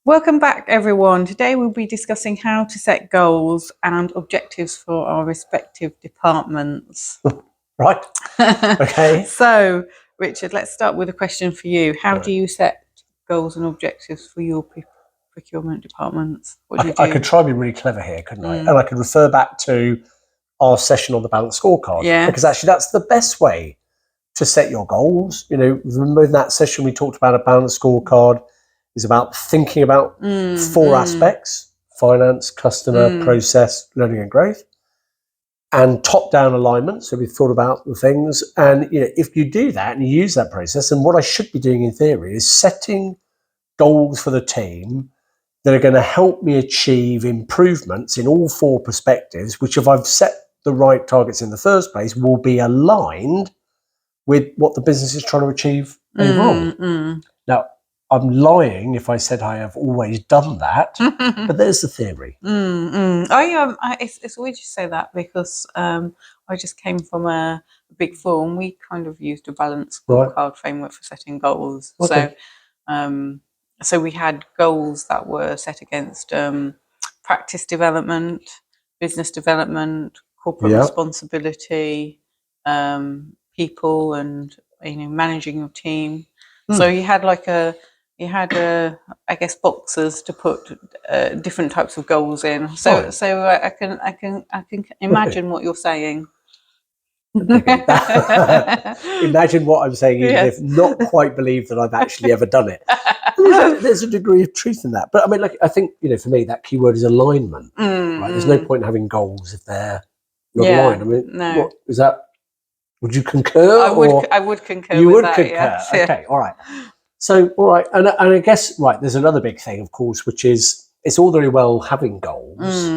Welcome back, everyone. Today we'll be discussing how to set goals and objectives for our respective departments. Right. Okay. So, Richard, let's start with a question for you. How do you set goals and objectives for your procurement departments? What do you do? I could try to be really clever here, couldn't I? And I could refer back to our session on the balanced scorecard. Yeah. Because actually that's the best way to set your goals. You know, remember in that session we talked about a balanced scorecard is about thinking about four aspects: finance, customer, process, learning and growth, and top-down alignment. So we've thought about the things. And you know, if you do that and you use that process, and what I should be doing in theory is setting goals for the team that are going to help me achieve improvements in all four perspectives, which if I've set the right targets in the first place, will be aligned with what the business is trying to achieve overall. Now, I'm lying if I said I have always done that, but there's the theory. It's weird you say that because I just came from a big four and we kind of used a balanced scorecard framework for setting goals. Okay. So we had goals that were set against practice development, business development, corporate responsibility, people, and managing your team. So you had I guess boxes to put different types of goals in. So I can imagine what you're saying. Imagine what I'm saying, even if not quite believe that I've actually ever done it. There's a degree of truth in that. But I mean, I think, for me, that key word is alignment. Right? There's no point in having goals if they're not aligned. I mean, what is that? Would you concur? I would concur. You would that, concur. Yes. Okay, all right. So, all right, and I guess there's another big thing, of course, which is it's all very well having goals,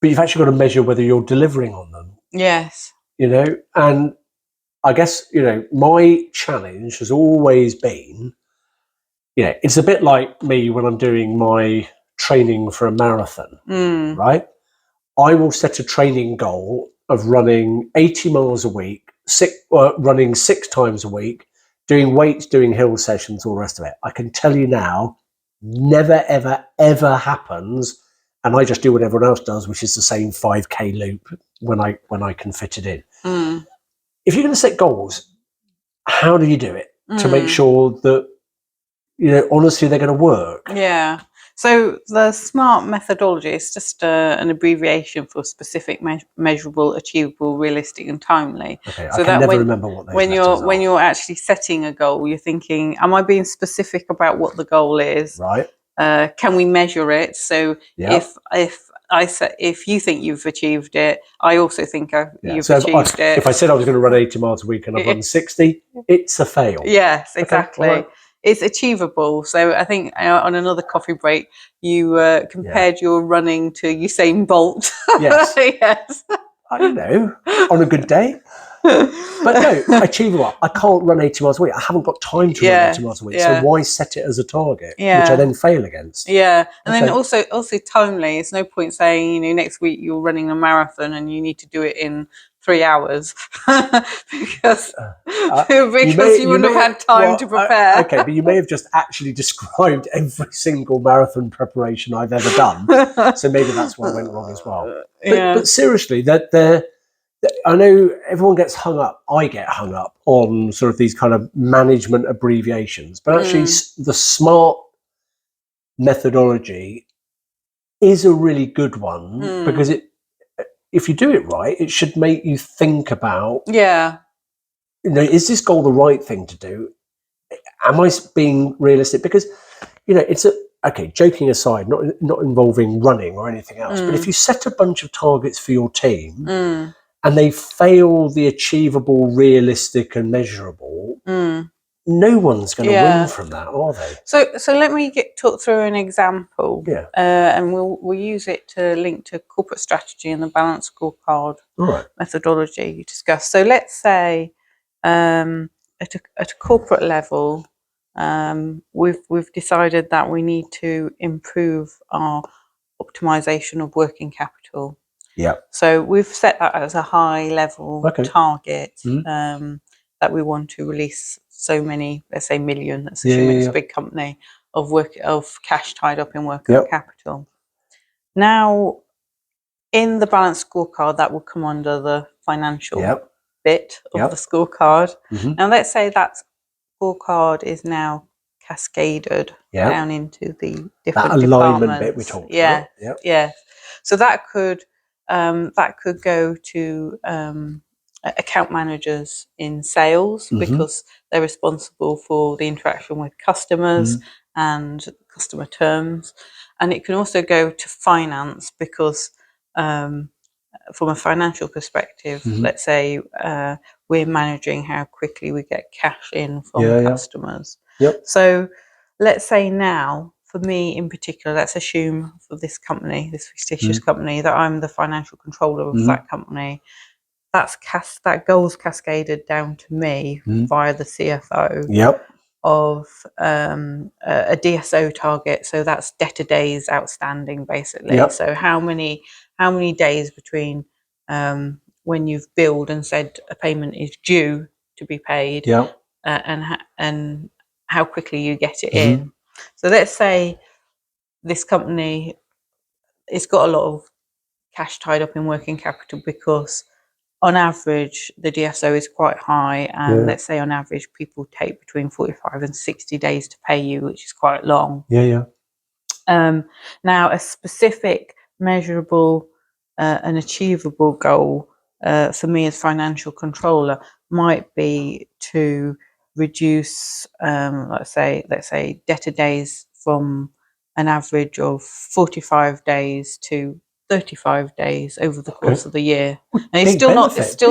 but you've actually got to measure whether you're delivering on them. Yes. And I guess, my challenge has always been, it's a bit like me when I'm doing my training for a marathon, right? I will set a training goal of running 80 miles a week, running 6 times a week, doing weights, doing hill sessions, all the rest of it. I can tell you now, never, ever, ever happens. And I just do what everyone else does, which is the same 5K loop when I can fit it in. If you're going to set goals, how do you do it to make sure that, honestly, they're going to work? Yeah. So the SMART methodology is just an abbreviation for specific, measurable, achievable, realistic, and timely. Okay, so I can never remember what those letters are. When you're actually setting a goal, you're thinking, am I being specific about what the goal is? Right. Can we measure it? So if you think you've achieved it, I also think you've achieved it. If I said I was going to run 80 miles a week and I've run 60, it's a fail. Yes, exactly. Okay, it's achievable. So I think on another coffee break, you compared your running to Usain Bolt. Yes. Yes. I don't know, on a good day. But no, achievable. I can't run 80 miles a week. I haven't got time to run 80 miles a week. So why set it as a target, which I then fail against? Yeah. And then also timely. It's no point saying, next week you're running a marathon and you need to do it in 3 hours because you wouldn't have had time to prepare. Okay, but you may have just actually described every single marathon preparation I've ever done. So maybe that's what went wrong as well. But seriously, I know everyone gets hung up. I get hung up on sort of these kind of management abbreviations, but actually the SMART methodology is a really good one because if you do it right, it should make you think about, is this goal the right thing to do? Am I being realistic? Because, it's joking aside, not involving running or anything else, but if you set a bunch of targets for your team and they fail the achievable, realistic and measurable, no one's going to win from that, are they? So let me talk through an example, and we'll use it to link to corporate strategy and the balanced scorecard methodology you discussed. So let's say at a corporate level, we've decided that we need to improve our optimization of working capital. Yeah. So we've set that as a high level target that we want to release so many, let's say million, let's assume it's a big company, of cash tied up in working capital. Now, in the balanced scorecard, that will come under the financial bit of the scorecard. Now, let's say that scorecard is now cascaded down into the different alignment departments. Bit we talked about. Yeah. So that could go to account managers in sales, because they're responsible for the interaction with customers and customer terms, and it can also go to finance, because from a financial perspective, let's say we're managing how quickly we get cash in from customers. So let's say now, for me in particular, let's assume for this company, this fictitious company, that I'm the financial controller of that company. That goal's cascaded down to me via the CFO of a DSO target. So that's debtor days outstanding, basically. So how many days between when you've billed and said a payment is due to be paid, and how quickly you get it in. So let's say this company, it's got a lot of cash tied up in working capital, because on average the DSO is quite high, and let's say on average people take between 45 and 60 days to pay you, which is quite long. Now, a specific, measurable and achievable goal for me as financial controller might be to reduce, let's say debtor days from an average of 45 days to 35 days over the course of the year. And it's still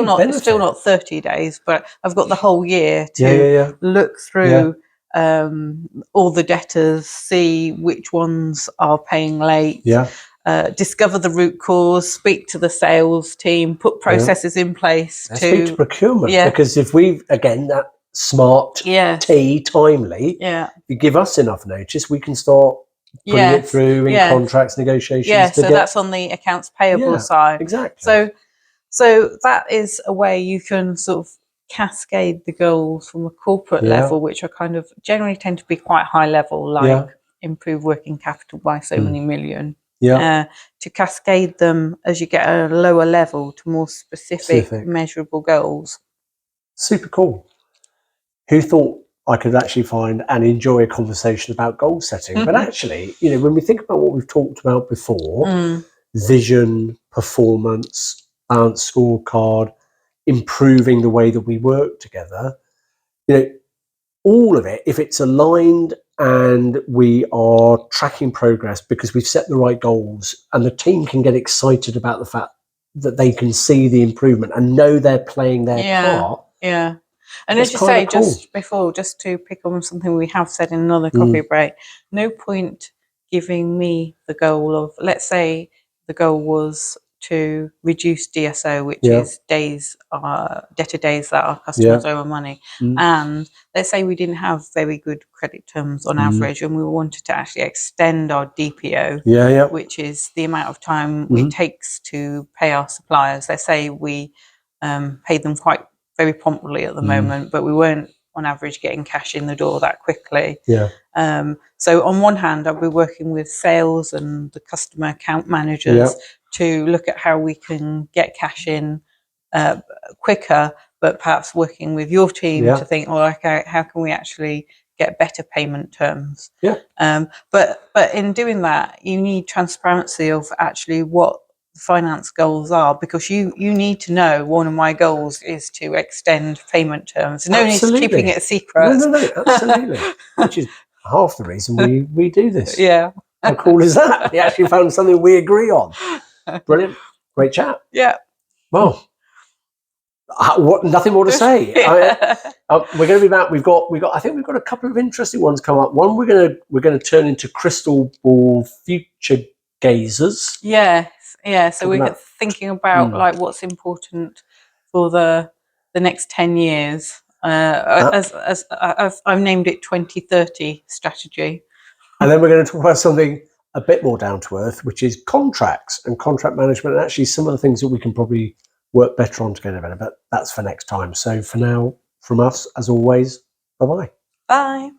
not 30 days, but I've got the whole year to look through all the debtors, see which ones are paying late, discover the root cause, speak to the sales team, put processes in place speak to procurement, because if that smart, timely, you give us enough notice, we can start putting it through in contracts, negotiations. So that's on the accounts payable side. Exactly. So that is a way you can sort of cascade the goals from a corporate level, which are kind of generally tend to be quite high level, like improve working capital by so many million. To cascade them as you get a lower level to more specific. Measurable goals. Super cool. Who thought I could actually find and enjoy a conversation about goal setting? But actually, when we think about what we've talked about before, vision, performance, balanced scorecard, improving the way that we work together, all of it, if it's aligned and we are tracking progress because we've set the right goals, and the team can get excited about the fact that they can see the improvement and know they're playing their part. And as you say, just to pick on something we have said in another coffee break, no point giving me the goal of, let's say the goal was to reduce DSO, which is debtor days that our customers owe money. And let's say we didn't have very good credit terms on average, and we wanted to actually extend our DPO, which is the amount of time it takes to pay our suppliers. Let's say we paid them very promptly at the moment, but we weren't on average getting cash in the door that quickly. So on one hand, I'll be working with sales and the customer account managers to look at how we can get cash in quicker, but perhaps working with your team to think, how can we actually get better payment terms? But in doing that, you need transparency of actually what finance goals are, because you need to know one of my goals is to extend payment terms. No need to keeping it a secret. No, absolutely. Which is half the reason we do this. How cool is that? We actually found something we agree on. Brilliant. Great chat. Well, nothing more to say. We're going to be back. We've got. I think we've got a couple of interesting ones come up. One we're going to turn into crystal ball future gazers. So we're thinking about like what's important for the next 10 years. As I've named it 2030 strategy. And then we're going to talk about something a bit more down to earth, which is contracts and contract management, and actually some of the things that we can probably work better on together. But that's for next time. So for now, from us, as always, bye-bye. Bye.